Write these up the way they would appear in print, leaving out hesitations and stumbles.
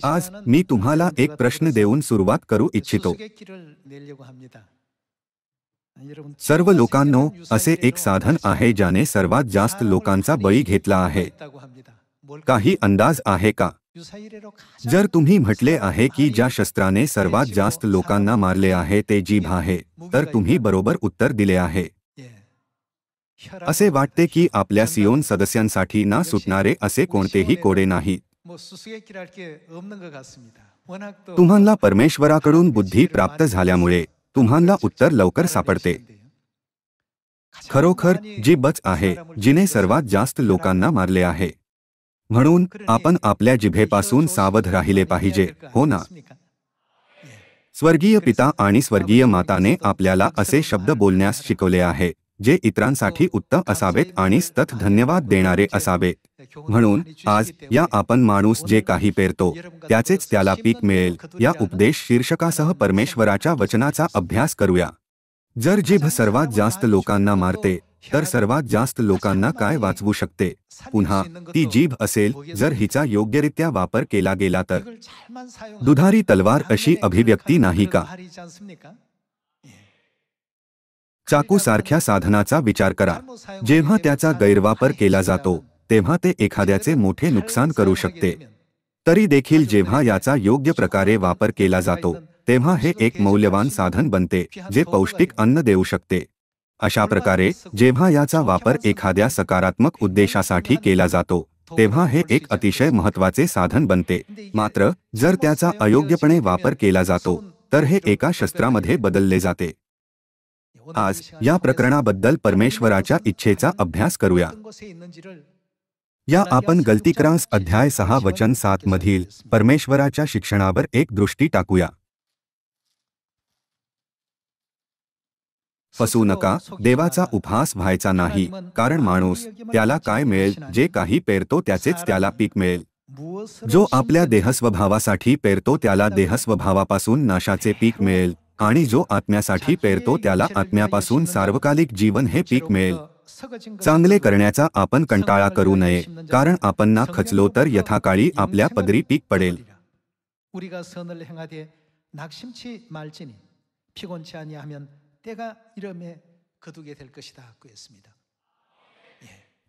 आज मी तुम्हाला एक प्रश्न देऊन सुरुवात करू इच्छितो. सर्व लोकांनो, असे एक साधन आहे ज्याने सर्वात जास्त लोकांचा बळी घेतला आहे. काही अंदाज आहे का? जर तुम्ही म्हटले आहे की ज्या शस्त्राने सर्वात जास्त लोकांना मारले आहे ते जीभ आहे, तर तुम्ही बरोबर उत्तर दिले आहे. असे वाटते की आपल्या सियोन सदस्यांसाठी ना सुटणारे असे कोणतेही कोडे नाहीत. तुम्हाला परमेश्वराकडून बुद्धी प्राप्त झाल्यामुळे तुम्हाला उत्तर लवकर सापडते. खरोखर जीभच आहे जिने सर्वात जास्त लोकांना मारले आहे. म्हणून आपण आपल्या जिभेपासून सावध राहिले पाहिजे, हो ना? स्वर्गीय पिता आणि स्वर्गीय माताने आपल्याला असे शब्द बोलण्यास शिकवले आहे जे इतरांसाठी उत्तम असावेत आणि सतत धन्यवाद देणारे असावेत. म्हणून आज या आपण माणूस जे काही पेरतो त्याचेच त्याला पीक मिळेल या उपदेश शीर्षकासह परमेश्वराच्या वचनाचा अभ्यास करूया. जर जीभ सर्वात जास्त लोकांना मारते तर सर्वात जास्त लोकांना काय वाचवू शकते? पुन्हा ती जीभ असेल जर हिचा योग्यरित्या वापर केला गेला तर. दुधारी तलवार अशी अभिव्यक्ती नाही का? चाकूसारख्या साधनाचा विचार करा. जेव्हा त्याचा गैरवापर केला जातो तेव्हा ते एखाद्याचे मोठे नुकसान करू शकते. तरी देखील जेव्हा याचा योग्य प्रकारे वापर केला जातो तेव्हा हे एक मौल्यवान साधन बनते जे पौष्टिक अन्न देऊ शकते. अशा प्रकारे जेव्हा याचा वापर एखाद्या सकारात्मक उद्देशासाठी केला जातो तेव्हा हे एक अतिशय महत्त्वाचे साधन बनते. मात्र जर त्याचा अयोग्यपणे वापर केला जातो तर हे एका शस्त्रामध्ये बदलले जाते. आज या प्रकरणाबद्दल परमेश्वराच्या इच्छेचा अभ्यास करूया. या आपण गलतीक्रांस अध्याय 6 वचन 7 मधील परमेश्वराच्या शिक्षणावर एक दृष्टी टाकूया. फसू नका, देवाचा उपहास व्हायचा नाही, कारण माणूस त्याला काय मिळेल, जे काही पेरतो त्याचेच त्याला पीक मिळेल. जो आपल्या देहस्वभावासाठी पेरतो त्याला देहस्वभावापासून नाशाचे पीक मिळेल, आणि जो आत्म्यासाठी पेरतो त्याला आत्म्यापासून सार्वकालिक जीवन हे पीक मिळेल. चांगले करण्याचा आपण कंटाळा करू नये, कारण आपण ना खचलो तर यथाकाळी आपल्या पदरी पीक पडेल.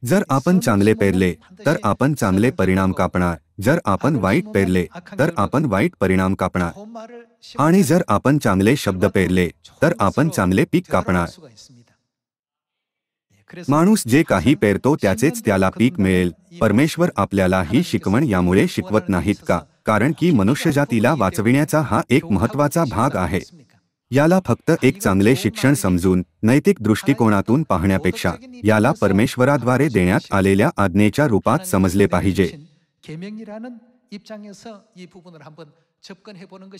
जर आपण चांगले पेरले तर आपण चांगले परिणाम कापणार. जर आपण वाईट पेरले तर आपण वाईट परिणाम कापणार. आणि जर आपण चांगले शब्द पेरले तर आपण चांगले पीक कापणार. माणूस जे काही पेरतो त्याचेच त्याला पीक मिळेल. परमेश्वर आपल्याला ही शिकवण यामुळे शिकवत नाहीत का? कारण की मनुष्यजातीला वाचविण्याचा हा एक महत्त्वाचा भाग आहे. याला फक्त एक चांगले शिक्षण समजून नैतिक दृष्टिकोनातून पाहण्यापेक्षा याला परमेश्वराद्वारे देण्यात आलेल्या आज्ञेच्या रूपात समजले पाहिजे.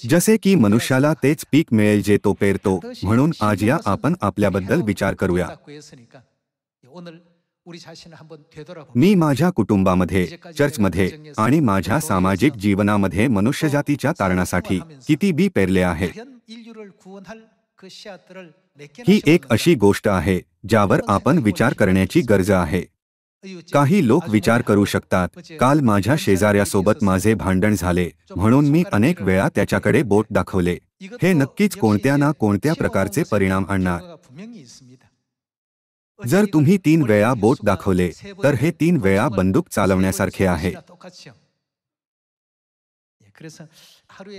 जसे की मनुष्याला तेच पीक मिळेल जे तो पेरतो. म्हणून आज या आपण आपल्याबद्दल विचार करूया. मी माझ्या कुटुंबामध्ये, चर्चमध्ये आणि माझ्या सामाजिक जीवनामध्ये मनुष्यजातीच्या तारणासाठी किती बी पेरले आहे. ही एक अशी गोष्ट आहे ज्यावर आपण विचार करण्याची गरज आहे. काही लोक विचार करू शकतात, काल माझ्या शेजाऱ्यासोबत माझे भांडण झाले म्हणून मी अनेक वेळा त्याच्याकडे बोट दाखवले. हे नक्कीच कोणत्या ना कोणत्या प्रकारचे परिणाम आणणार. जर तुम्ही 3 वेळा बोट दाखवले तर हे 3 वेळा बंदूक चालवण्यासारखे आहे.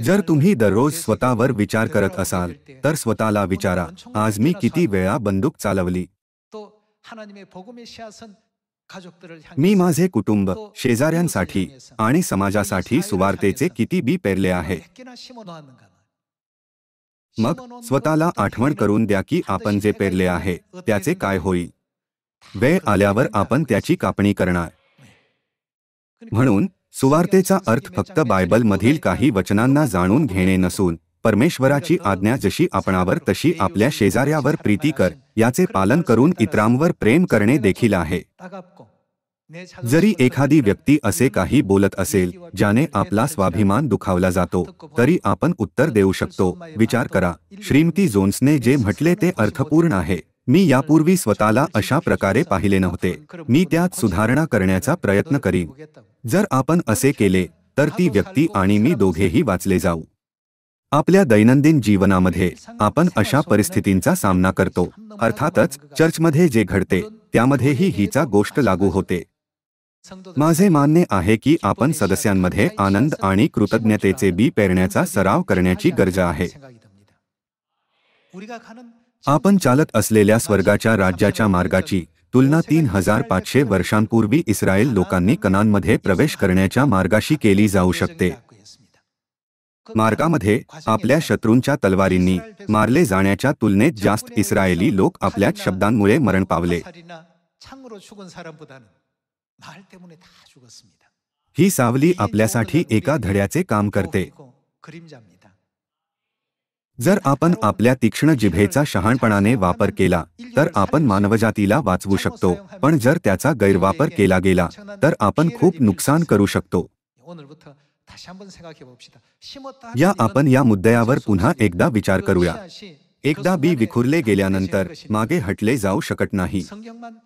जर तुम्ही दररोज स्वतःवर विचार करत असाल तर स्वतःला विचारा, आज मी किती वेळा बंदूक चालवली. मी माझे कुटुंब, शेजाऱ्यांसाठी आणि समाजासाठी सुवार्तेचे किती बी पेरले आहे. मग स्वतःला आठवण करून द्या की आपण जे पेरले आहे त्याचे काय होईल. वेळ आल्यावर आपण त्याची कापणी करणार. म्हणून सुवार्तेचा अर्थ फक्त बायबलमधील काही वचनांना जाणून घेणे नसून परमेश्वराची आज्ञा जशी आपणावर तशी आपल्या शेजाऱ्यावर प्रीती कर याचे पालन करून इतरांवर प्रेम करणे देखील आहे. जरी एखादी व्यक्ती असे काही बोलत असेल ज्याने आपला स्वाभिमान दुखावला जातो तरी आपण उत्तर देऊ शकतो, विचार करा, श्रीमती जोन्सने जे म्हटले ते अर्थपूर्ण आहे. मी यापूर्वी स्वतःला अशा प्रकारे पाहिले नव्हते. मी त्यात सुधारणा करण्याचा प्रयत्न करीन. जर आपण असे केले तर ती व्यक्ती आणि मी दोघेही वाचले जाऊ. आपल्या दैनंदिन जीवनामध्ये आपण अशा परिस्थितींचा सामना करतो. अर्थातच चर्चमध्ये जे घडते त्यामध्येही हीचा गोष्ट लागू होते. माझे मानणे आहे की आपण सदस्यांमध्ये आनंद आणि कृतज्ञतेचे बी पेरण्याचा सराव करण्याची गरज आहे. आपण चालत असलेल्या स्वर्गाच्या राज्याच्या मार्गाची तुलना 3500 वर्षांपूर्वी इस्रायल लोकांनी कनानमध्ये प्रवेश करण्याच्या मार्गाशी केली जाऊ शकते. मार्गामध्ये आपल्या शत्रूंच्या तलवारींनी मारले जाण्याच्या तुलनेत जास्त इस्रायली लोक आपल्याच शब्दांमुळे मरण पावले. ही सावली आपल्यासाठी एका धड्याचे काम करते. जर आपण आपल्या तीक्ष्ण जिभेचा शहाणपणाने वापर केला तर आपण मानवजातीला वाचवू शकतो, पण जर त्याचा गैरवापर केला गेला तर आपण खूप नुकसान करू शकतो. आपण या मुद्द्यावर पुन्हा एकदा विचार करूया. एकदा बी विखुरले गेल्यानंतर मागे हटले जाऊ शकत नाही.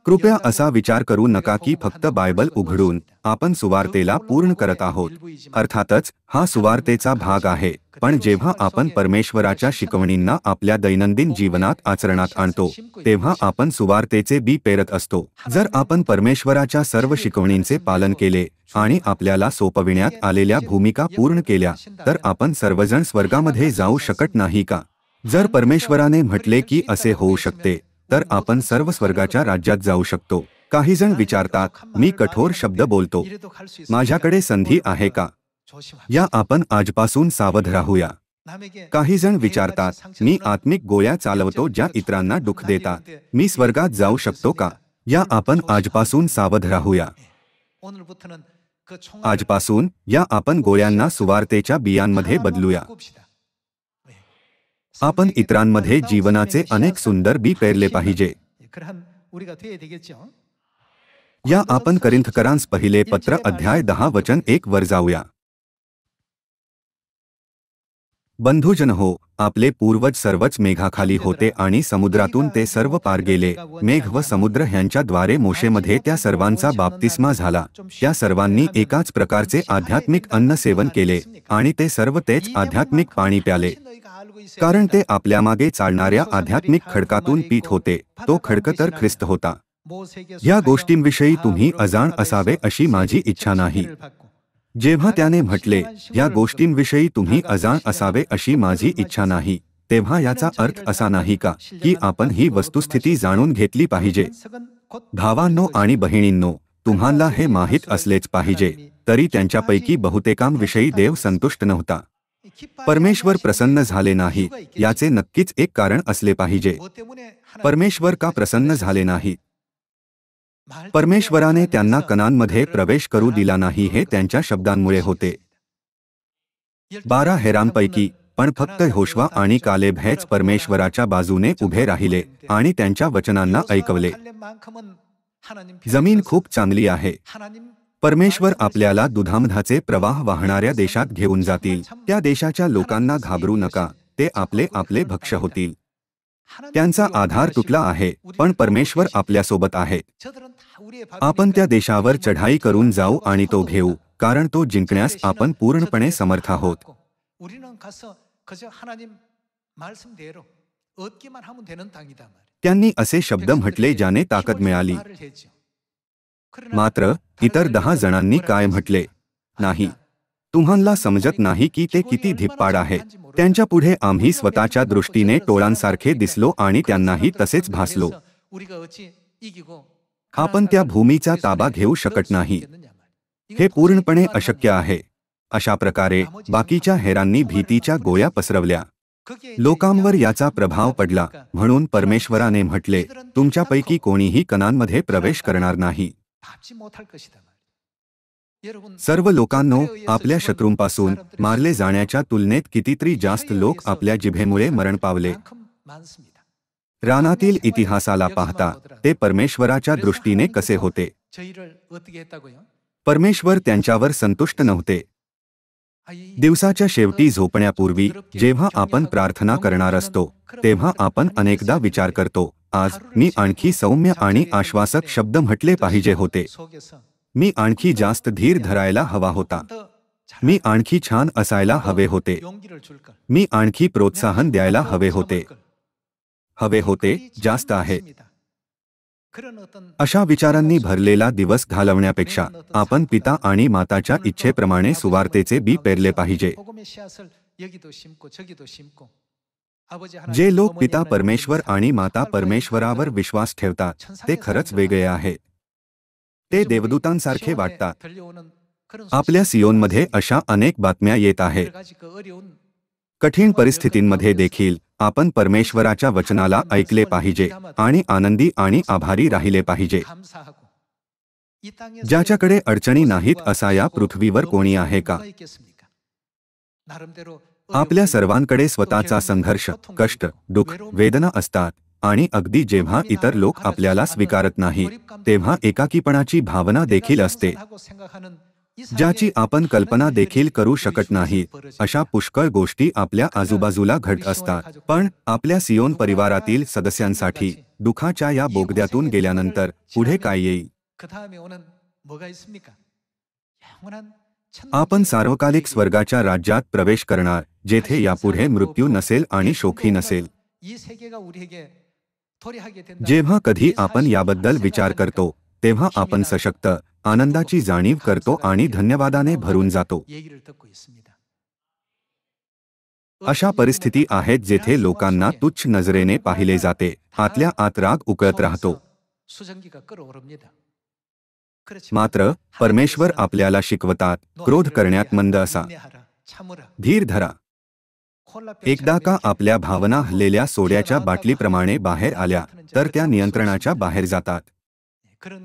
कृपया असा विचार करू नका की फक्त बायबल उघडून आपण सुवार्तेला पूर्ण करत आहोत. अर्थातच हा सुवार्तेचा भाग आहे, पण जेव्हा आपण परमेश्वराच्या शिकवणींना आपल्या दैनंदिन जीवनात आचरणात आणतो तेव्हा आपण सुवार्तेचे बी पेरत असतो. जर आपण परमेश्वराच्या सर्व शिकवणींचे पालन केले आणि आपल्याला सोपविण्यात आलेल्या भूमिका पूर्ण केल्या तर आपण सर्वजण स्वर्गामध्ये जाऊ शकत नाही का? जर परमेश्वराने म्हटले की असे होऊ शकते तर आपण सर्व स्वर्गाच्या राज्यात जाऊ शकतो. काही जण विचारतात, मी कठोर शब्द बोलतो, माझ्याकडे संधी आहे का? आपण आजपासून सावध राहूया. काही जण विचारतात, मी आत्मिक गोळ्या चालवतो ज्या इतरांना दुःख देतात, मी स्वर्गात जाऊ शकतो का? आपण आजपासून सावध राहूया. आजपासून आपण गोळ्यांना सुवार्तेच्या बियांमध्ये बदलूया. आपण इतरांमध्ये जीवनाचे अनेक सुंदर बी पेरले पाहिजे. आपण करिंथकरांस पहिले पत्र अध्याय 10 वचन 1 वर जाऊया. बंधुजन हो, आपले पूर्वज सर्वच मेघाखाली होते आणि समुद्रातून ते सर्व पार गेले. मेघ व समुद्र ह्यांच्याद्वारे मोशेमध्ये त्या सर्वांचा बाप्तिस्मा झाला. त्या सर्वांनी एकाच प्रकारचे आध्यात्मिक अन्न सेवन केले आणि ते सर्व तेच आध्यात्मिक पाणी प्याले, कारण ते आपल्यामागे चालणाऱ्या आध्यात्मिक खडकातून पीत होते. तो खडक तर ख्रिस्त होता. या गोष्टींविषयी तुम्ही अजाण असावे अशी माझी इच्छा नाही. जेव्हा त्याने म्हटले, या गोष्टींविषयी तुम्ही अजाण असावे अशी माझी इच्छा नाही, तेव्हा याचा अर्थ असा नाही का की आपण ही वस्तुस्थिती जाणून घेतली पाहिजे? भावांनो आणि बहिणींनो, तुम्हाला हे माहीत असलेच पाहिजे, तरी त्यांच्यापैकी बहुतेकांविषयी देव संतुष्ट नव्हता. परमेश्वर प्रसन्न झाले नाही याचे नक्कीच एक कारण असले पाहिजे. परमेश्वर का प्रसन्न झाले नाही? परमेश्वराने त्यांना कनानमध्ये प्रवेश करू दिला नाही हे त्यांच्या शब्दांमुळे होते. 12 हेरांपैकी पण फक्त यहोशुवा आणि कालेब हेच परमेश्वराच्या बाजूने उभे राहिले आणि त्यांच्या वचनांना ऐकवले. जमीन खूप चांगली आहे. परमेश्वर आपल्याला दुधामधाचे प्रवाह वाहणाऱ्या देशात घेऊन जातील. त्या देशाच्या लोकांना घाबरू नका, ते आपले भक्ष्य होतील. त्यांचा आधार तुटला आहे, पण परमेश्वर आपल्यासोबत आहे. आपण त्या देशावर चढाई करून जाऊ आणि तो घेऊ, कारण तो जिंकण्यास आपण पूर्णपणे समर्थ आहोत. त्यांनी असे शब्द म्हटले ज्याने ताकद मिळाली. मात्र इतर 10 जणांनी काय म्हटले? नाही, तुम्हाला समजत नाही की ते किती धिप्पाड आहे. त्यांच्या पुढे आम्ही स्वतःच्या दृष्टीने टोळांसारखे दिसलो आणि त्यांनाही तसेच भासलो. आपण त्या भूमीचा ताबा घेऊ शकत नाही. हे पूर्णपणे अशक्य आहे. अशा प्रकारे बाकीच्या हेरांनी भीतीच्या गोळ्या पसरवल्या. लोकांवर याचा प्रभाव पडला, म्हणून परमेश्वराने म्हटले, तुमच्यापैकी कोणीही कनानमध्ये प्रवेश करणार नाही. सर्व लोकांनो, आपल्या शत्रूंपासून मारले जाण्याच्या तुलनेत कितीतरी जास्त लोक आपल्या जिभेमुळे मरण पावले. रानातील इतिहासाला पाहता ते परमेश्वराच्या दृष्टीने कसे होते? परमेश्वर त्यांच्यावर संतुष्ट नव्हते. दिवसाच्या शेवटी झोपण्यापूर्वी जेव्हा आपण प्रार्थना करणार असतो तेव्हा आपण अनेकदा विचार करतो, आज मी आणखी सौम्य आणि आश्वासक शब्द म्हटले पाहिजे होते. मी आणखी जास्त धीर धरायला हवा होता. मी आणखी छान असायला हवे होते. मी आणखी प्रोत्साहन द्यायला हवे होते जास्त आहे. अशा विचारांनी भरलेला दिवस घालवण्यापेक्षा आपण पिता आणि माताच्या इच्छेप्रमाणे सुवार्तेचे बी पेरले पाहिजे. जे लोक पिता परमेश्वर आणि माता परमेश्वरावर विश्वास ठेवतात ते खरंच वेगळे आहेत. ते देवदूतांसारखे वाटतात. आपल्या सियोनमध्ये अशा अनेक बातम्या येत आहेत. कठीण परिस्थितींमध्ये देखील आपण परमेश्वराच्या वचनाला ऐकले पाहिजे आणि आनंदी आणि आभारी राहिले पाहिजे. ज्याच्याकडे अडचणी नाहीत असा या पृथ्वीवर कोणी आहे का? आपल्या सर्वांकडे स्वतःचा संघर्ष, कष्ट, दुःख, वेदना असतात आणि अगदी जेव्हा इतर लोक आपल्याला स्वीकारत नाहीत तेव्हा एकाकीपणाची भावना देखील असते, ज्याची आपण कल्पना देखील करू शकत नाही. अशा पुष्कळ गोष्टी आपल्या आजूबाजूला घडत असतात. पण आपल्या सियोन परिवारातील सदस्यांसाठी दुःखाच्या या बोगद्यातून गेल्यानंतर पुढे काय येईल? आपण सार्वकालिक स्वर्गाच्या राज्यात प्रवेश करणार, जेथे यापुढे मृत्यू नसेल आणि शोकही नसेल. जेव्हा कधी आपण याबद्दल विचार करतो तेव्हा आपण सशक्त, आनंदाची जाणीव करतो आणि धन्यवादाने भरून जातो. अशा परिस्थिती आहेत जेथे लोकांना तुच्छ नजरेने पाहिले जाते, आतल्या आत राग उकळत राहतो. मात्र परमेश्वर आपल्याला शिकवतात, क्रोध करण्यात मंद असा, धीर धरा. एकदा का आपल्या भावना हललेल्या सोड्याच्या बाटलीप्रमाणे बाहेर आल्या तर त्या नियंत्रणाच्या बाहेर जातात.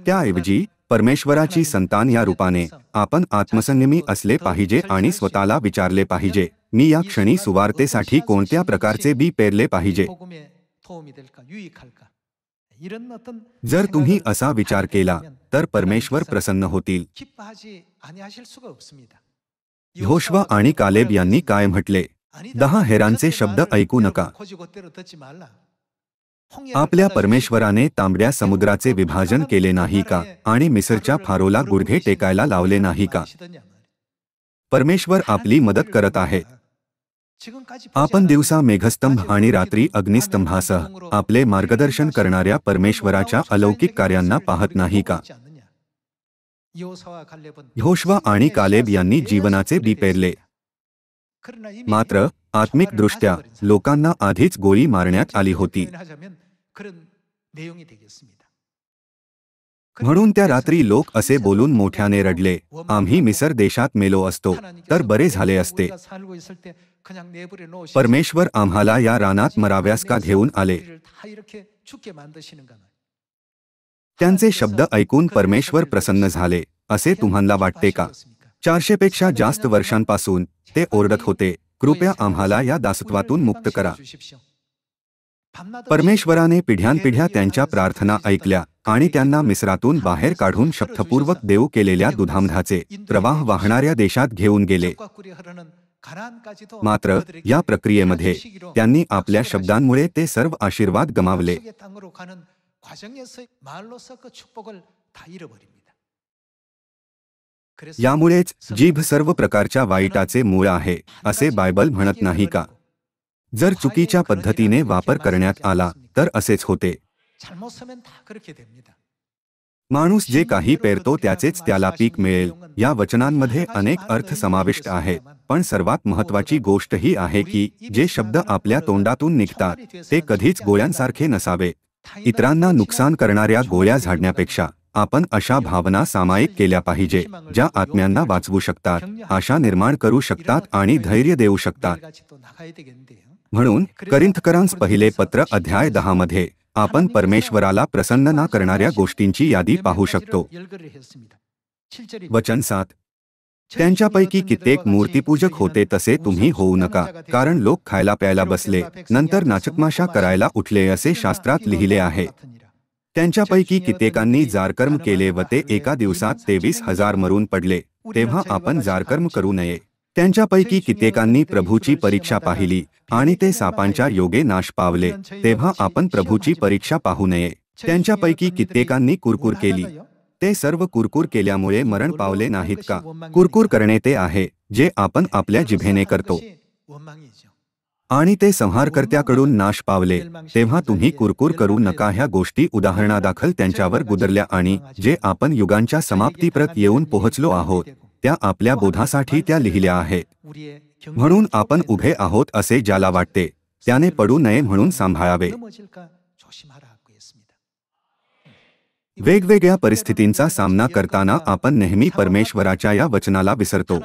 त्याऐवजी परमेश्वराची संतान या रूपाने आपण आत्मसंयमी असले पाहिजे आणि स्वतःला विचारले पाहिजे, मी या क्षणी सुवार्तेसाठी कोणत्या प्रकारचे बी पेरले पाहिजे. जर तुम्ही असा विचार केला तर परमेश्वर प्रसन्न होतील. यहोशुवा आणि कालेब यांनी काय म्हटले? 10 हेरांचे शब्द ऐकू नका. आपल्या परमेश्वराने तांबड्या समुद्राचे विभाजन केले नाही का आणि मिस्रच्या फारोला गुडघे टेकायला लावले नाही का? परमेश्वर आपली मदत करत आहे. आपण दिवसा मेघस्तंभ आणि रात्री अग्निस्तंभासह आपले मार्गदर्शन करणाऱ्या परमेश्वराच्या अलौकिक कार्यांना पाहत नाही का? यहोशुवा आणि कालेब यांनी जीवनाचे बी पेरले. मात्र आत्मिकदृष्ट्या लोकांना आधीच गोळी मारण्यात आली होती. म्हणून त्या रात्री लोक असे बोलून मोठ्याने रडले, आम्ही मिसर देशात मेलो असतो तर बरे झाले असते. परमेश्वर आम्हाला या रानात मराव्यास का घेऊन आले? त्यांचे शब्द ऐकून परमेश्वर प्रसन्न झाले असे तुम्हाला वाटते का? 400 पेक्षा जास्त वर्षांपासून ते ओरडत होते, कृपया आम्हाला या दासत्वातून मुक्त करा. परमेश्वराने पिढ्यानपिढ्या त्यांच्या प्रार्थना ऐकल्या आणि त्यांना मिस्रातून बाहेर काढून शपथपूर्वक देव केलेल्या दुधामधाचे प्रवाह वाहणाऱ्या देशात घेऊन गेले. मात्र या प्रक्रियेमध्ये त्यांनी आपल्या शब्दांमुळे ते सर्व आशीर्वाद गमावले. यामुळेच जीभ सर्व प्रकारच्या वाईटाचे मूळ आहे असे बायबल म्हणत नाही का? जर चुकीच्या पद्धतीने वापर करण्यात आला तर असेच होते. माणूस जे काही पेरतो त्याचेच त्याला पीक मिळेल या वचनांमध्ये अनेक अर्थ समाविष्ट आहेत. पण सर्वात महत्त्वाची गोष्ट ही आहे की जे शब्द आपल्या तोंडातून निघतात ते कधीच गोळ्यांसारखे नसावे. इतरांना नुकसान करणाऱ्या गोळ्या झाडण्यापेक्षा आपण अशा भावना सामायिक केल्या पाहिजे ज्या आत्म्यांना वाचवू शकतात, आशा निर्माण करू शकतात आणि धैर्य देऊ शकतात. म्हणून करिंथकरांस पहिले पत्र अध्याय 10 मध्ये आपण परमेश्वराला प्रसन्न न करणाऱ्या गोष्टींची यादी पाहू शकतो. वचन 7, त्यांच्यापैकी कित्येक मूर्तिपूजक होते तसे तुम्ही होऊ नका, कारण लोक खायला प्यायला बसले नंतर नाचतमाशा करायला उठले असे शास्त्रात लिहिले आहे. त्यांच्यापैकी कित्येकांनी जारकर्म केले व ते एका दिवसात 23,000 मरून पडले, तेव्हा आपण जारकर्म करू नये. त्यांच्यापैकी कित्येकांनी प्रभूची परीक्षा पाहिली आणि ते सापांच्या योगे नाश पावले, तेव्हा आपण प्रभूची परीक्षा पाहू नये. त्यांच्यापैकी कित्येकांनी कुरकुर केली, ते सर्व कुरकुर केल्यामुळे मरण पावले नाहीत का? कुरकुर करणे ते आहे जे आपण आपल्या जिभेने करतो. आणि ते संहारकर्त्याकडून नाश पावले, तेव्हा तुम्ही कुरकुर करू नका. ह्या गोष्टी उदाहरणादाखल त्यांच्यावर गुदरल्या आणि जे आपण युगांच्या समाप्तीप्रत येऊन पोहोचलो आहोत त्या आपल्या बोधासाठी त्या लिहिल्या आहेत. म्हणून आपण उभे आहोत असे ज्याला वाटते त्याने पडू नये म्हणून सांभाळावे. वेगवेगळ्या परिस्थितींचा सामना करताना आपण नेहमी परमेश्वराच्या या वचनाला विसरतो.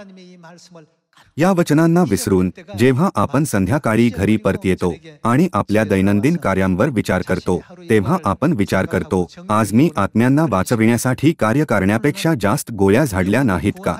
या वचनांना विसरून जेव्हा आपण संध्याकाळी घरी परत येतो आणि आपल्या दैनंदिन कार्यांवर विचार करतो तेव्हा आपण विचार करतो, आज मी आत्म्यांना वाचविण्यासाठी कार्य करण्यापेक्षा जास्त गोळ्या झाडल्या नाहीत का?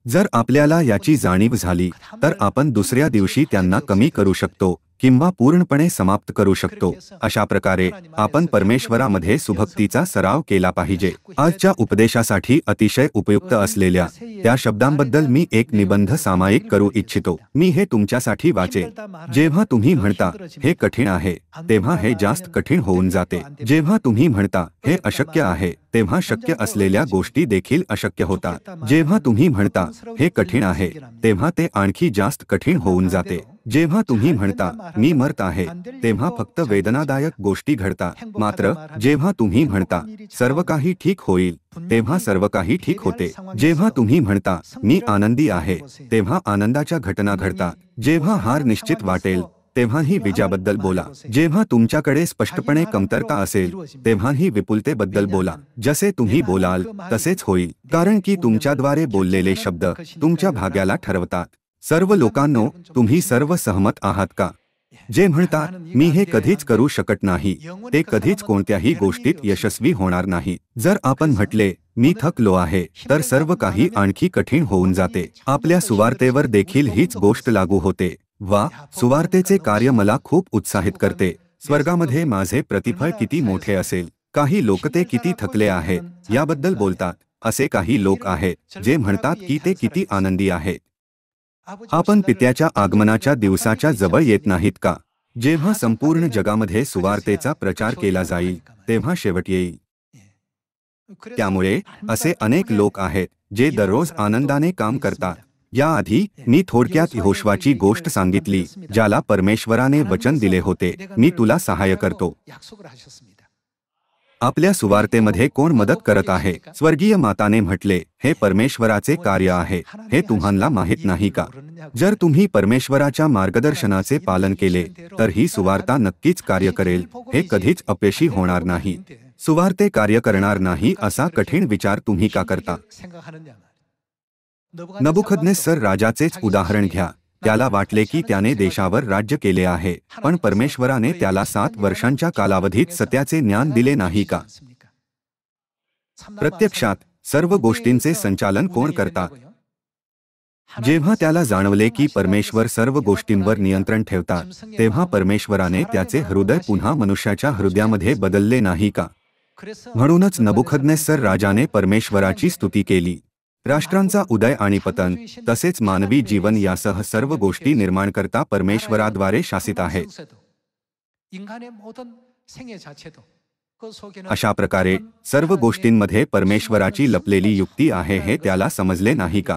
जर आपल्याला याची जाणीव झाली तर आपण दुसऱ्या दिवशी त्यांना कमी करू शकतो किंवा पूर्णपणे समाप्त करू शकतो. अशा प्रकारे आपण परमेश्वरामध्ये सुभक्तीचा सराव केला पाहिजे. आजच्या उपदेशासाठी अतिशय उपयुक्त असलेल्या त्या शब्दांबद्दल मी एक निबंध सामायिक करू इच्छितो. मी हे तुमच्यासाठी वाचेन. जेव्हा तुम्ही म्हणता हे कठीण आहे तेव्हा हे जास्त कठीण होऊन जाते. जेव्हा तुम्ही म्हणता हे अशक्य आहे तेव्हा शक्य असलेल्या गोष्टी देखील अशक्य होतात. जेव्हा तुम्ही म्हणता हे कठीण आहे तेव्हा ते आणखी जास्त कठीण होऊन जाते. जेव्हा तुम्ही म्हणता मी मरत आहे तेव्हा फक्त वेदनादायक गोष्टी घडतात. मात्र जेव्हा तुम्ही म्हणता सर्व काही ठीक होईल तेव्हा सर्व काही ठीक होते. जेव्हा तुम्ही म्हणता मी आनंदी आहे तेव्हा आनंदाच्या घटना घडतात. जेव्हा हार निश्चित वाटेल तेव्हाही विजयाबद्दल बोला. जेव्हा तुमच्याकडे स्पष्टपणे कमतरता असेल तेव्हाही विपुलतेबद्दल बोला. जसे तुम्ही बोलाल तसेच होईल, कारण की तुमच्याद्वारे बोललेले शब्द तुमच्या भाग्याला ठरवतात. सर्व लोकांनो, तुम्ही सर्व सहमत आहात का? जे म्हणतात मी हे कधीच करू शकत नाही ते कधीच कोणत्याही गोष्टीत यशस्वी होणार नाही. जर आपण म्हटले मी थकलो आहे तर सर्व काही आणखी कठीण होऊन जाते. आपल्या सुवार्तेवर देखील हीच गोष्ट लागू होते. वा, सुवार्तेचे कार्य मला खूप उत्साहित करते. स्वर्गामध्ये माझे प्रतिफळ किती मोठे असेल. काही लोक ते किती थकले आहेत याबद्दल बोलतात. असे काही लोक आहेत जे म्हणतात की ते किती आनंदी आहेत. आपण पित्याच्या आगमनाच्या दिवसाच्या जवळ येत नाहीत का? जेव्हा संपूर्ण जगामध्ये सुवार्तेचा प्रचार केला जाईल तेव्हा शेवट येईल. त्यामुळे असे अनेक लोक आहेत जे दररोज आनंदाने काम करतात. याआधी मी थोडक्यात यहोशुआची गोष्ट सांगितली ज्याला परमेश्वराने वचन दिले होते, मी तुला सहाय्य करतो. आपल्या सुवार्तेमध्ये कोण मदत करत आहे? स्वर्गीय माताने म्हटले, हे परमेश्वराचे कार्य आहे. हे तुम्हाला माहित नाही का? जर तुम्ही परमेश्वराच्या मार्गदर्शनाचे पालन केले तर ही सुवार्ता नक्कीच कार्य करेल. हे कधीच अपयशी होणार नाही. सुवार्ते कार्य करणार नाही असा कठीण विचार तुम्ही का करता? नबुखदनेस्सर राजाचेच उदाहरण घ्या. त्याला वाटले की त्याने देशावर राज्य केले आहे, पण परमेश्वराने त्याला 7 वर्षांच्या कालावधीत सत्याचे ज्ञान दिले नाही का? प्रत्यक्षात सर्व गोष्टींचे संचालन कोण करतात? जेव्हा त्याला जाणवले की परमेश्वर सर्व गोष्टींवर नियंत्रण ठेवतात तेव्हा परमेश्वराने त्याचे हृदय पुन्हा मनुष्याच्या हृदयामध्ये बदलले नाही का? म्हणूनच नबुखदनेस्सर राजाने परमेश्वराची स्तुती केली. राष्ट्रांचा उदय आणि पतन तसेच मानवी जीवन यासह सर्व गोष्टी निर्माणकर्ता परमेश्वराद्वारे शासित आहे. अशा प्रकारे सर्व गोष्टींमध्ये परमेश्वराची लपलेली युक्ती आहे हे त्याला समजले नाही का?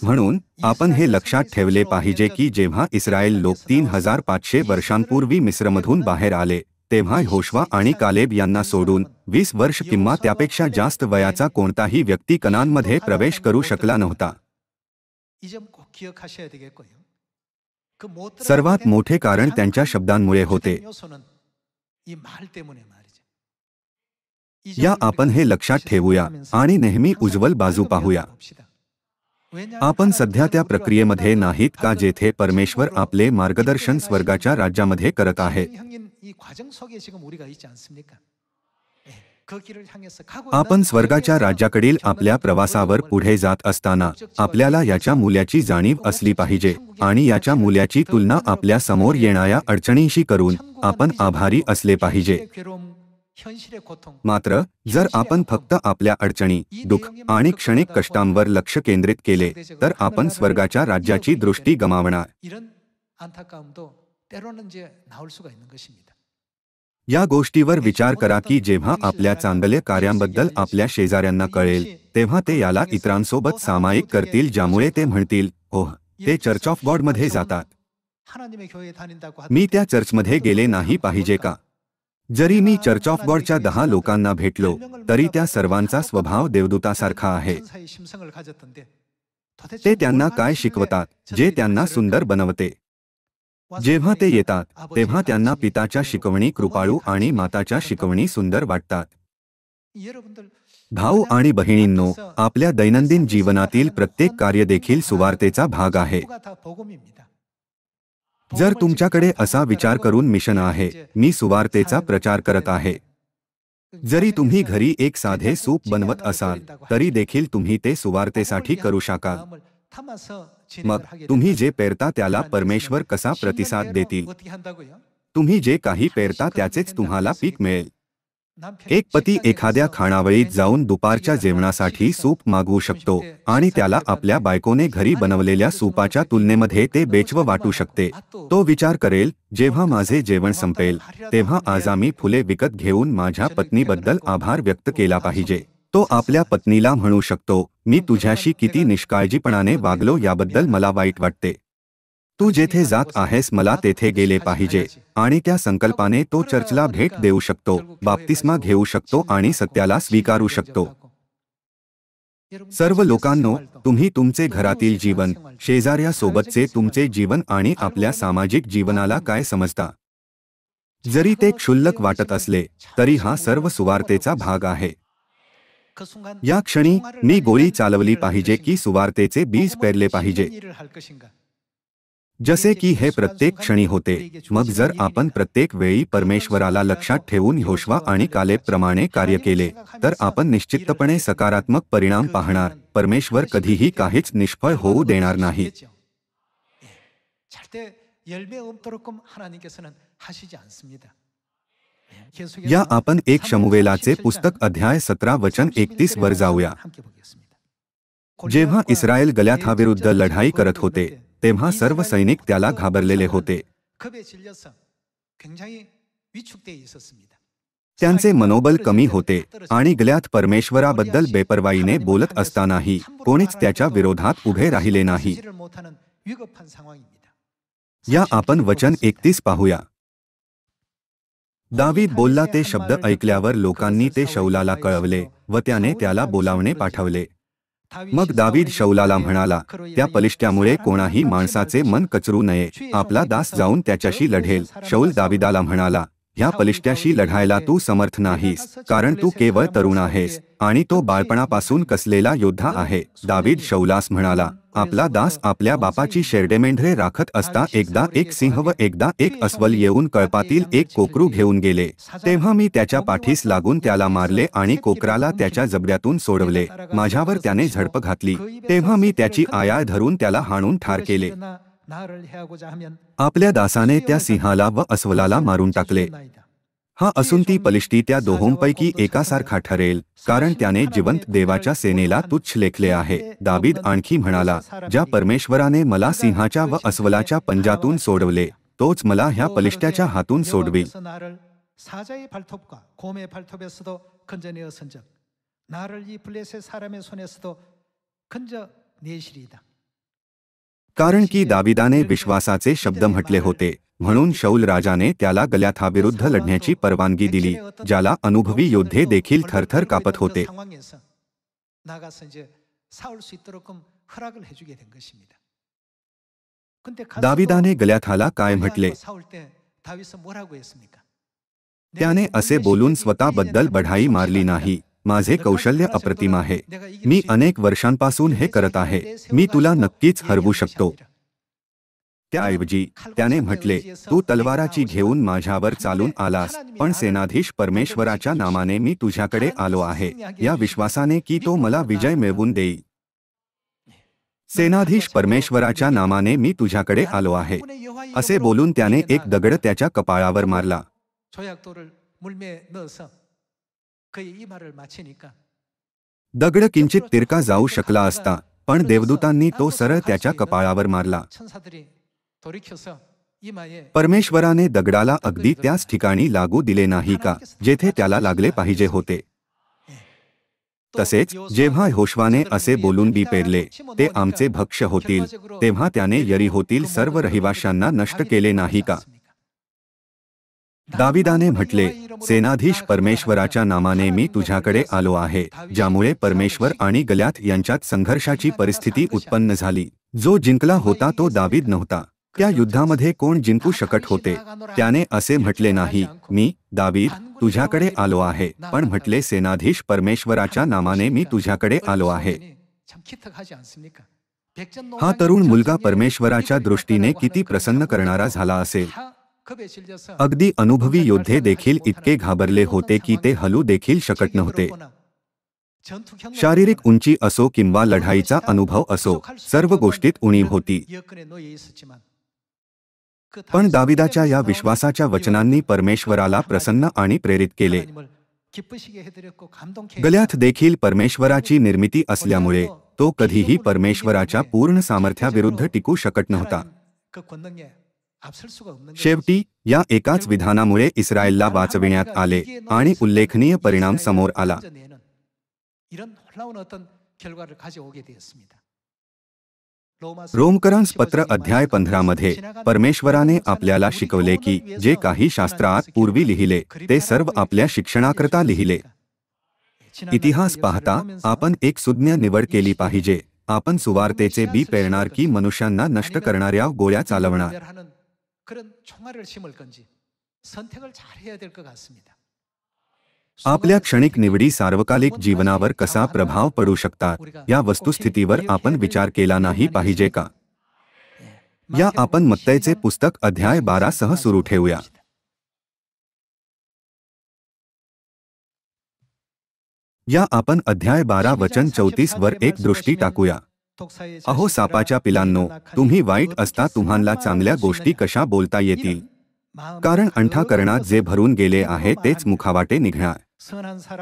म्हणून आपण हे लक्षात ठेवले पाहिजे की जेव्हा इस्रायल लोक 3500 वर्षांपूर्वी मिस्रमधून बाहेर आले तेव्हा यहोशुआ आणि कालेब यांना सोडून 20 वर्ष किंवा त्यापेक्षा जास्त वयाचा कोणताही व्यक्ती कनानमध्ये प्रवेश करू शकला नव्हता. सर्वात मोठे कारण त्यांच्या शब्दांमुळे होते. या आपण हे लक्षात ठेवूया आणि नेहमी उज्ज्वल बाजू पाहूया. आपण सध्या त्या प्रक्रियेमध्ये नाहीत का जेथे परमेश्वर आपले मार्गदर्शन स्वर्गाच्या राज्यामध्ये करत आहे? आपण स्वर्गाच्या राज्याकडील आपल्या प्रवासावर पुढे जात असताना आपल्याला याच्या मूल्याची जाणीव असली पाहिजे आणि याच्या मूल्याची तुलना आपल्या समोर येणाऱ्या अडचणींशी करून आपण आभारी असले पाहिजे. मात्र जर आपण फक्त आपल्या अडचणी, दुःख आणि क्षणिक कष्टांवर लक्ष केंद्रित केले तर आपण स्वर्गाच्या राज्याची दृष्टी गमावणार. या गोष्टीवर विचार करा की जेव्हा आपल्या चांगल्या कार्यांबद्दल आपल्या शेजाऱ्यांना कळेल तेव्हा ते याला इतरांसोबत सामायिक करतील, ज्यामुळे ते म्हणतील, ओह, ते चर्च ऑफ गॉडमध्ये जातात, मी त्या चर्चमध्ये गेले नाही पाहिजे का? जरी मी चर्च ऑफ गॉडच्या 10 लोकांना भेटलो तरी त्या सर्वांचा स्वभाव देवदूतासारखा आहे. ते त्यांना काय शिकवतात जे त्यांना सुंदर बनवते? जेव्हा ते येतात तेव्हा त्यांना पिताच्या शिकवणी कृपाळू आणि माताच्या शिकवणी सुंदर वाटतात. भाऊ आणि बहिणींनो, आपल्या दैनंदिन जीवनातील प्रत्येक कार्य देखील सुवार्तेचा भाग आहे. जर तुमच्याकडे असा विचार करून मिशन आहे, मी सुवार्तेचा प्रचार करत आहे, जरी तुम्ही घरी एक साधे सूप बनवत असाल तरी देखील तुम्ही ते सुवार्तेसाठी करू शकाल. मग तुम्ही जे पेरता त्याला परमेश्वर कसा प्रतिसाद देतील? तुम्ही जे काही पेरता त्याचेच तुम्हाला पीक मिळेल. एक पती एखाद्या खानावळीत जाऊन दुपारच्या जेवणासाठी सूप मागवू शकतो आणि त्याला आपल्या बायकोने घरी बनवलेल्या सूपाच्या तुलनेमध्ये ते बेचव वाटू शकते. तो विचार करेल, जेव्हा माझे जेवण संपेल तेव्हा आज आम्ही फुले विकत घेऊन माझ्या पत्नीबद्दल आभार व्यक्त केला पाहिजे. तो आपल्या पत्नीला म्हणू शकतो, मी तुझ्याशी किती निष्काळजीपणाने वागलो याबद्दल मला वाईट वाटते. तू जेथे जात आहेस मला तेथे गेले पाहिजे. आणि त्या संकल्पाने तो चर्चला भेट देऊ शकतो, बाप्तिस्मा घेऊ शकतो आणि सत्याला स्वीकारू शकतो. सर्व लोकांनो, तुम्ही तुमचे घरातील जीवन, शेजाऱ्यासोबतचे तुमचे जीवन आणि आपल्या सामाजिक जीवनाला काय समजता? जरी ते क्षुल्लक वाटत असले तरी हा सर्व सुवार्तेचा भाग आहे. या क्षणी मी गोळी चालवली पाहिजे की सुवार्तेचे बीज पेरले पाहिजे? जसे की हे प्रत्येक क्षणी होते. मग जर आपण प्रत्येक वेळी परमेश्वराला लक्षात ठेवून यहोशुआ आणि कालेबप्रमाणे कार्य केले तर आपण निश्चितपणे सकारात्मक परिणाम पाहणार. परमेश्वर कधीही काहीच निष्फळ होऊ देणार नाही. या आपण एक शमूएलाचे पुस्तक अध्याय 17 वचन 31 वर जाऊया. जेव्हा इस्रायल गल्याथाविरुद्ध लढाई करत होते तेव्हा सर्व सैनिक त्याला घाबरलेले होते. त्यांचे मनोबल कमी होते आणि गल्याथ परमेश्वराबद्दल बेपर्वाईने बोलत असतानाही कोणीच त्याच्या विरोधात उभे राहिले नाही. या आपण वचन 31 पाहूया. दावीद बोलला ते शब्द ऐकल्यावर लोकांनी ते शौलाला कळवले व त्याने त्याला बोलावणे पाठवले. मग दावीद शौलाला म्हणाला, त्या पलिष्ट्यामुळे कोणाही माणसाचे मन कचरू नये, आपला दास जाऊन त्याच्याशी लढेल. शौल दावीदाला म्हणाला, ह्या पलिष्ट्याशी लढायला तू समर्थ नाहीस, कारण तू केवळ तरुण आहेस आणि तो बाळपणापासून कसलेला योद्धा आहे. दावीद शौलास म्हणाला, आपला दास आपल्या बापाची शेरडेमेंढरे राखत असता एकदा एक सिंह व एकदा एक अस्वल येऊन कळपातील एक कोकरू घेऊन गेले. तेव्हा मी त्याच्या पाठीस लागून त्याला मारले आणि कोकराला त्याच्या जबड्यातून सोडवले. माझ्यावर त्याने झडप घातली तेव्हा मी त्याची आयाळ धरून त्याला हाणून ठार केले. आपल्या दासाने त्या सिंहाला व अस्वलाला मारून टाकले. हा असून ती पलिष्टी त्या दोहोंपैकी एकासारखा ठरेल, कारण त्याने जिवंत देवाच्या सेनेला तुच्छ लेखले आहे. दावीद आणखी म्हणाला, ज्या परमेश्वराने मला सिंहाच्या व अस्वलाच्या पंजातून सोडवले तोच मला ह्या पलिष्ट्याच्या हातून सोडवेल. कारण की दाविदाने विश्वासाचे शब्द म्हटले होते, म्हणून शौल राजाने त्याला गल्याथाविरुद्ध लढण्याची परवानगी दिली, ज्याला अनुभवी योद्धे देखील थरथर कापत होते. दाविदाने गल्याथाला काय म्हटले? त्याने असे बोलून स्वतःबद्दल बढाई मारली नाही, माझे कौशल्य अप्रतिम आहे, मी अनेक वर्षांपासून हे करत आहे, मी तुला नक्कीच हरवू शकतो. त्याऐवजी त्याने म्हटले, तू तलवाराची घेऊन माझ्यावर चालून आलास, पण सेनाधीश परमेश्वराच्या नामाने मी तुझ्याकडे आलो आहे, या विश्वासाने की तो मला विजय मिळवून देईल. सेनाधीश परमेश्वराच्या नामाने मी तुझ्याकडे आलो आहे, असे बोलून त्याने एक दगड त्याच्या कपाळावर मारला. दगड किंचित तिरका जाऊ शकला असता, पण देवदूतांनी तो सरळ त्याच्या कपाळावर मारला. परमेश्वराने दगडाला अगदी त्याच ठिकाणी लागू दिले नाही का जेथे त्याला लागले पाहिजे होते? तसेच जेव्हा यहोशुवाने असे बोलून बी पेरले, ते आमचे भक्ष्य होतील, तेव्हा त्याने यरीहोतील सर्व रहिवाशांना नष्ट केले नाही का? दाविदाने म्हटले, सेनाधीश परमेश्वराच्या नामाने मी तुझ्याकडे आलो आहे, ज्यामुळे परमेश्वर आणि गल्याथ यांच्यात संघर्षाची परिस्थिती उत्पन्न झाली. जो जिंकला होता तो दावीद नव्हता. त्या युद्धामध्ये कोण जिंकू शकत होते? त्याने असे म्हटले नाही, मी दावीद तुझ्याकडे आलो आहे, पण म्हटले सेनाधीश परमेश्वराच्या नामाने मी तुझ्याकडे आलो आहे. हा तरुण मुलगा परमेश्वराच्या दृष्टीने किती प्रसन्न करणारा झाला असेल. अगदी अनुभवी योद्धे देखील इतके घाबरले होते की ते हलू देखील शकत नव्हते. शारीरिक उंची असो किंवा लढाईचा अनुभव असो, सर्व गोष्टीत उणीव होती. पण दाविदाच्या या विश्वासाच्या वचनांनी परमेश्वराला प्रसन्न आणि प्रेरित केले. गल्याथ देखील परमेश्वराची निर्मिती असल्यामुळे तो कधीही परमेश्वराच्या पूर्ण सामर्थ्याविरुद्ध टिकू शकत नव्हता. शेवटी या एकाच विधानामुळे इस्रायलला वाचविण्यात आले आणि उल्लेखनीय परिणाम समोर आला. रोमकरांस पत्र अध्याय 15 मध्ये परमेश्वराने आपल्याला शिकवले की जे काही शास्त्रात पूर्वी लिहिले ते सर्व आपल्या शिक्षणाकरता लिहिले. इतिहास पाहता आपण एक सुज्ञ निवड केली पाहिजे. आपण सुवार्तेचे बी पेरणार की मनुष्यांना नष्ट करणाऱ्या गोळ्या चालवणार? आपल्या क्षणिक निवडी सार्वकालिक जीवनावर कसा प्रभाव पडू शकतात या वस्तुस्थितीवर आपण विचार केला नाही पाहिजे का? या आपण मत्तैचे पुस्तक अध्याय 12 सह सुरू ठेवूया. या आपण अध्याय 12 वचन 34 वर एक दृष्टी टाकूया. अहो सापाच्या पिलांनो, तुम्ही वाईट असता तुम्हाला चांगल्या गोष्टी कशा बोलता येतील? कारण अंठाकरणात जे भरून गेले आहे तेच मुखावाटे निघणार.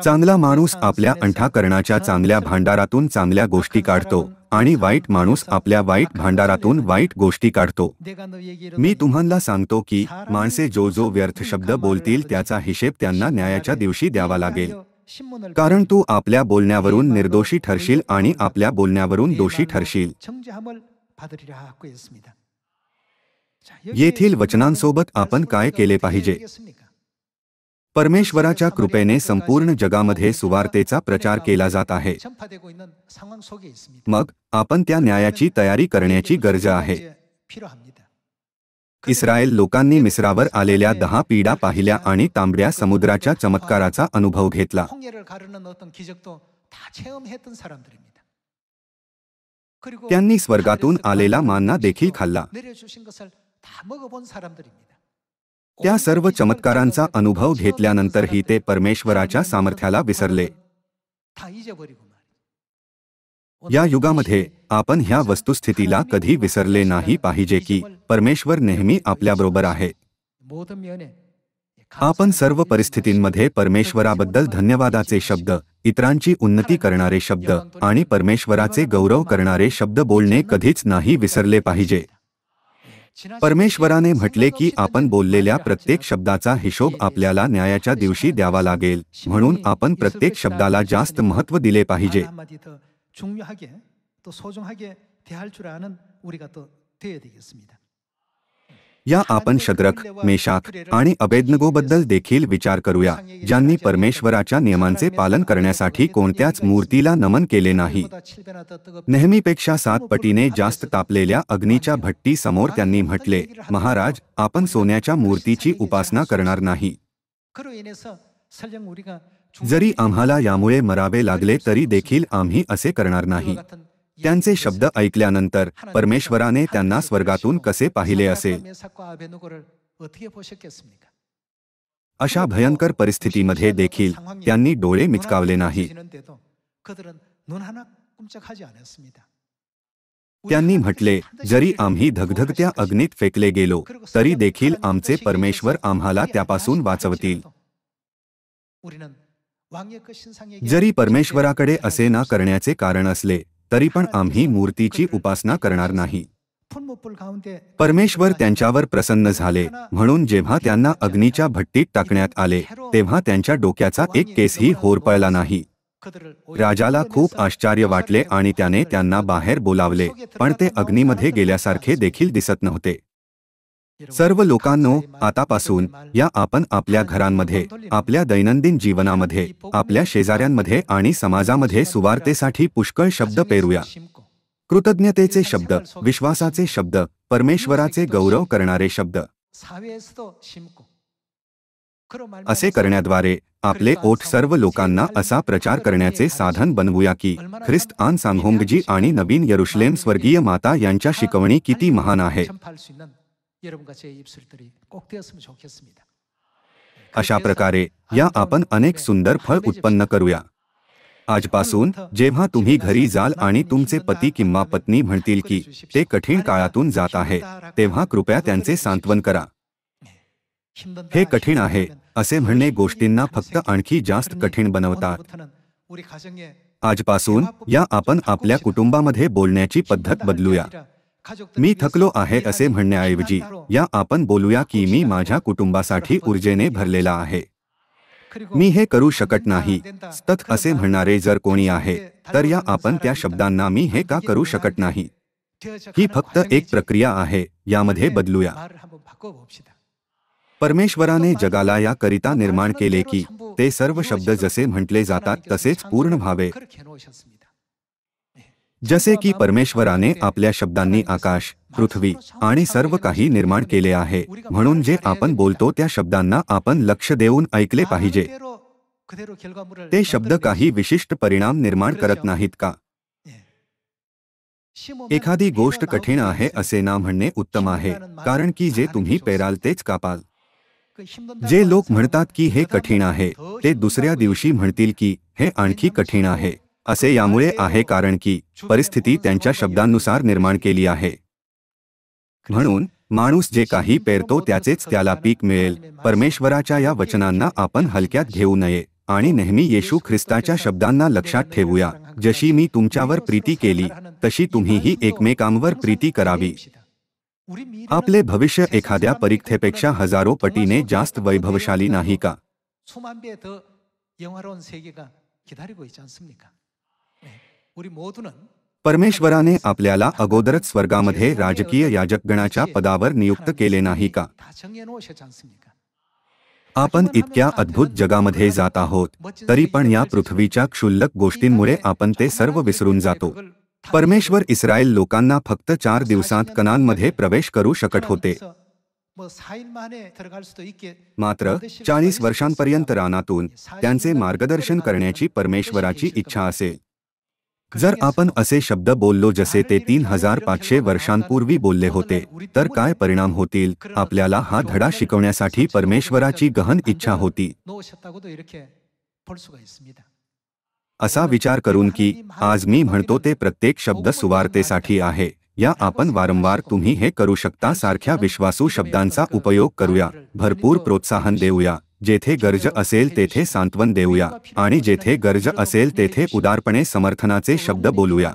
चांगला माणूस आपल्या अंठाकरणाच्या चांगल्या भांडारातून चांगल्या गोष्टी काढतो आणि वाईट माणूस आपल्या वाईट भांडारातून वाईट गोष्टी काढतो. मी तुम्हाला सांगतो की माणसे जो व्यर्थ शब्द बोलतील त्याचा हिशेब त्यांना न्यायाच्या दिवशी द्यावा लागेल. कारण तू आपल्या बोलण्यावरून निर्दोषी ठरशील आणि आपल्या बोलण्यावरून दोषी ठरशील. येथील वचनांसोबत आपण काय केले पाहिजे? परमेश्वराच्या कृपेने संपूर्ण जगामध्ये सुवार्तेचा प्रचार केला जात आहे. मग आपण त्या न्यायाची तयारी करण्याची गरज आहे. इस्रायल लोकांनी मिस्रावर आलेल्या 10 पीडा पाहिल्या आणि तांबड्या समुद्राच्या चमत्काराचा अनुभव घेतला. त्यांनी स्वर्गातून आलेला मान्ना देखील खाल्ला. त्या सर्व चमत्कारांचा अनुभव घेतल्यानंतरही ते परमेश्वराच्या सामर्थ्याला विसरले. या युगामध्ये आपण ह्या वस्तुस्थितीला कधी विसरले नाही पाहिजे की परमेश्वर नेहमी आपल्याबरोबर आहे. आपण सर्व परिस्थितींमध्ये परमेश्वराबद्दल धन्यवादाचे शब्द, इतरांची उन्नती करणारे शब्द आणि परमेश्वराचे गौरव करणारे शब्द बोलणे कधीच नाही विसरले पाहिजे. परमेश्वराने म्हटले की आपण बोललेल्या प्रत्येक शब्दाचा हिशोब आपल्याला न्यायाच्या दिवशी द्यावा लागेल, म्हणून आपण प्रत्येक शब्दाला जास्त महत्त्व दिले पाहिजे. या आपण शद्रक, मेशाक आणि अबेदनगोबद्दल देखील विचार करूया, ज्यांनी परमेश्वराच्या नियमांचे पालन करण्यासाठी कोणत्याच मूर्तीला नमन केले नाही. नेहमीपेक्षा 7 पटीने जास्त तापलेल्या अग्नीच्या भट्टी समोर त्यांनी म्हटले, महाराज, आपण सोन्याच्या मूर्तीची उपासना करणार नाही. जरी आम्हाला यामुळे मरावे लागले तरी देखील आम्ही असे करणार नाही. त्यांचे शब्द ऐकल्यानंतर परमेश्वराने त्यांना स्वर्गातून कसे पाहिले असेल? अशा भयंकर परिस्थितीमध्ये देखील त्यांनी डोळे मिचकावले नाही. त्यांनी म्हटले, जरी आम्ही धगधगत्या अग्नीत फेकले गेलो तरी देखील आमचे परमेश्वर आम्हाला त्यापासून वाचवतील. जरी परमेश्वराकडे असे न करण्याचे कारण असले तरी पण आम्ही मूर्तीची उपासना करणार नाही. परमेश्वर त्यांच्यावर प्रसन्न झाले, म्हणून जेव्हा त्यांना अग्नीच्या भट्टीत टाकण्यात आले तेव्हा त्यांच्या डोक्याचा एक केसही होरपळला नाही. राजाला खूप आश्चर्य वाटले आणि त्याने त्यांना बाहेर बोलावले, पण ते अग्नीमध्ये गेल्यासारखे देखील दिसत नव्हते. सर्व लोकांनो, आतापासून या आपण आपल्या घरांमध्ये, आपल्या दैनंदिन जीवनामध्ये, आपल्या शेजाऱ्यांमध्ये आणि समाजामध्ये सुवार्तेसाठी पुष्कळ शब्द पेरूया. कृतज्ञतेचे शब्द, विश्वासाचे शब्द, परमेश्वराचे गौरव करणारे शब्द. असे करण्याद्वारे आपले ओठ सर्व लोकांना असा प्रचार करण्याचे साधन बनवूया की ख्रिस्त आन सांघोंगजी आणि नवीन यरुशलेम स्वर्गीय माता यांच्या शिकवणी किती महान आहे. अशा प्रकारे या आपण अनेक सुंदर फळ उत्पन्न करूया. आजपासून जेव्हा तुम्ही घरी जाल आणि तुमचे पती किंवा पत्नी म्हणतील की ते कठीण काळातून जात आहे, तेव्हा कृपया त्यांचे सांत्वन करा. हे कठीण आहे असे म्हणणे गोष्टींना फक्त आणखी जास्त कठीण बनवतात. आजपासून या आपण आपल्या कुटुंबामध्ये बोलण्याची पद्धत बदलूया. मी थकलो आहे असे म्हणण्याऐवजी या आपण बोलूया की मी माझ्या कुटुंबासाठी ऊर्जेने भरलेला आहे. मी हे करू शकत नाही सतत असे म्हणणारे जर कोणी आहे तर या आपण त्या शब्दांना मी हे का करू शकत नाही. ही फक्त एक प्रक्रिया आहे, यामध्ये बदलूया. परमेश्वराने जगाला या करिता निर्माण केले की ते सर्व शब्द जसे म्हटले जातात तसेच पूर्ण व्हावे. जसे की परमेश्वराने आपल्या शब्दांनी आकाश, पृथ्वी आणि सर्व काही निर्माण केले आहे, म्हणून जे आपण बोलतो त्या शब्दांना आपण लक्ष देऊन ऐकले पाहिजे. ते शब्द काही विशिष्ट परिणाम निर्माण करत नाहीत का? एखादी गोष्ट कठीण आहे असे ना म्हणणे उत्तम आहे, कारण की जे तुम्ही पेराल तेच कापाल. जे लोक म्हणतात की हे कठीण आहे ते दुसऱ्या दिवशी म्हणतील की हे आणखी कठीण आहे. असे यामुळे आहे कारण की परिस्थिती त्यांच्या शब्दांनुसार निर्माण केली आहे. म्हणून माणूस जे काही पेरतो त्याचेच त्याला पीक मिळेल. परमेश्वराच्या या वचनांना आपण हलक्यात घेऊ नये आणि नेहमी येशू ख्रिस्ताच्या शब्दांना लक्षात ठेवूया. जशी मी तुमच्यावर प्रीती केली तशी तुम्हीही एकमेकांवर प्रीती करावी. आपले भविष्य एखाद्या परीक्षेपेक्षा हजारो पटीने जास्त वैभवशाली नाही का? परमेश्वराने आपल्याला अगोदरच स्वर्गामध्ये राजकीय याजकगणाच्या पदावर नियुक्त केले नाही का? आपण इतक्या अद्भुत जगामध्ये जात आहोत तरी पण या पृथ्वीच्या क्षुल्लक गोष्टींमुळे आपण ते सर्व विसरून जातो. परमेश्वर इस्रायल लोकांना फक्त 4 दिवसांत कनानमध्ये प्रवेश करू शकत होते. मात्र 40 वर्षांपर्यंत रानातून त्यांचे मार्गदर्शन करण्याची परमेश्वराची इच्छा असेल. जर आपण असे शब्द बोललो जसे ते 3500 वर्षांपूर्वी बोलले होते तर काय परिणाम होतील? आपल्याला हा धडा शिकवण्यासाठी परमेश्वराची गहन इच्छा होती. असा विचार करून की आज मी म्हणतो ते प्रत्येक शब्द सुवार्तेसाठी आहे. या आपण वारंवार तुम्ही हे करू शकता सारख्या विश्वासू शब्दांचा उपयोग करूया. भरपूर प्रोत्साहन देऊया. जेथे गरज असेल तेथे सांत्वन देऊया आणि जेथे गरज असेल तेथे उदारपणे समर्थनाचे शब्द बोलूया.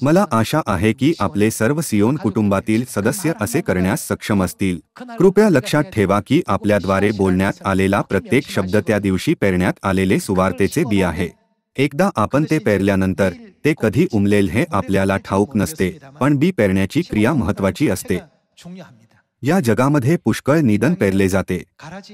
मला आशा आहे की आपले सर्व सियोन कुटुंबातील सदस्य असे करण्यास सक्षम असतील. कृपया लक्षात ठेवा की आपल्याद्वारे बोलण्यात आलेला प्रत्येक शब्द त्या दिवशी पेरण्यात आलेले सुवार्तेचे बी आहे. एकदा आपण ते पेरल्यानंतर ते कधी उमलेल हे आपल्याला ठाऊक नसते, पण बी पेरण्याची क्रिया महत्त्वाची असते. या जगामध्ये पुष्कळ निधन पेरले जाते.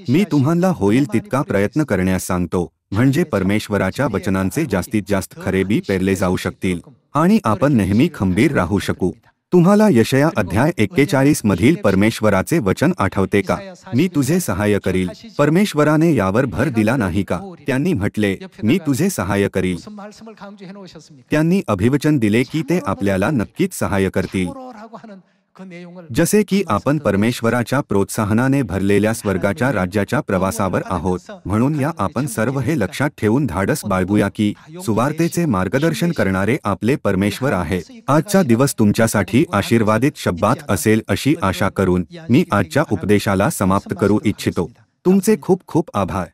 मी तुम्हाला होईल तितका प्रयत्न करण्यास सांगतो, म्हणजे परमेश्वराच्या वचनांचे जास्तीत जास्त खरे बी पेरले जाऊ शकतील आणि आपण नेहमी खंबीर राहू शकू. तुम्हाला यशया अध्याय 41 मधील परमेश्वराचे वचन आठवते का? मी तुझे सहाय्य करील. परमेश्वराने यावर भर दिला नाही का? त्यांनी म्हटले, मी तुझे सहाय्य करील. त्यांनी अभिवचन दिले की ते आपल्याला नक्कीच सहाय्य करतील. जसे की आपण परमेश्वराच्या प्रोत्साहनाने भरलेल्या स्वर्गाच्या राज्याच्या प्रवासावर आहोत. म्हणून या आपण सर्व हे लक्षात ठेवून धाडस बाळगूया की सुवार्तेचे मार्गदर्शन करणारे आपले परमेश्वर आहे. आजचा दिवस तुमच्यासाठी आशीर्वादित शब्दात असेल अशी आशा करून मी आजच्या उपदेशाला समाप्त करू इच्छितो. तुमचे खूप खूप आभार.